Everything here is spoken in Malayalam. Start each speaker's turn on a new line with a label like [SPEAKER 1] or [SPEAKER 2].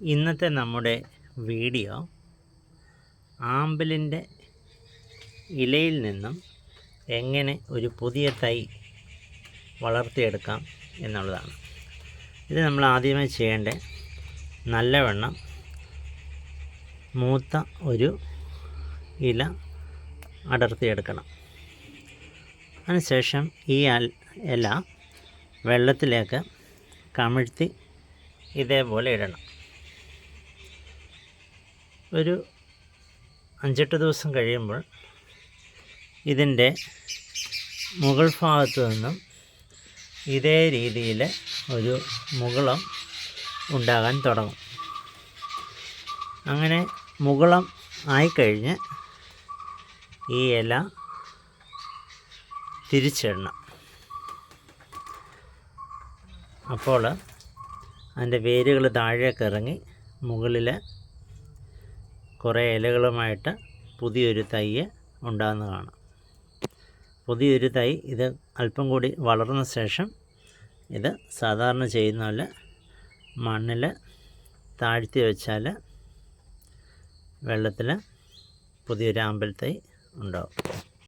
[SPEAKER 1] ഇന്നത്തെ നമ്മുടെ വീഡിയോ ആമ്പലിൻ്റെ ഇലയിൽ നിന്നും എങ്ങനെ ഒരു പുതിയ തൈ വളർത്തിയെടുക്കാം എന്നുള്ളതാണ്. ഇത് നമ്മൾ ആദ്യമായി ചെയ്യേണ്ട നല്ലവണ്ണം മൂത്ത ഒരു ഇല അടർത്തിയെടുക്കണം. അതിനുശേഷം ഈ ഇല വെള്ളത്തിലേക്ക് കമിഴ്ത്തി ഇതേപോലെ ഇടണം. ഒരു 5-8 ദിവസം കഴിയുമ്പോൾ ഇതിൻ്റെ മുകൾ ഭാഗത്തു നിന്നും ഇതേ രീതിയിൽ ഒരു മുകുളം ഉണ്ടാകാൻ തുടങ്ങും. അങ്ങനെ മുകുളം ആയിക്കഴിഞ്ഞ് ഈ ഇല തിരിച്ചിടണം. അപ്പോൾ അതിൻ്റെ വേരുകൾ താഴേക്ക് ഇറങ്ങി മുകളിൽ കുറേ ഇലകളുമായിട്ട് പുതിയൊരു തൈ ഉണ്ടാകുന്ന കാണാം. പുതിയൊരു തൈ ഇത് അല്പം കൂടി വളർന്ന ശേഷം ഇത് സാധാരണ ചെയ്യുന്ന പോലെ മണ്ണിൽ താഴ്ത്തി വെച്ചാൽ വെള്ളത്തിൽ പുതിയൊരു ആമ്പൽ തൈ ഉണ്ടാവും.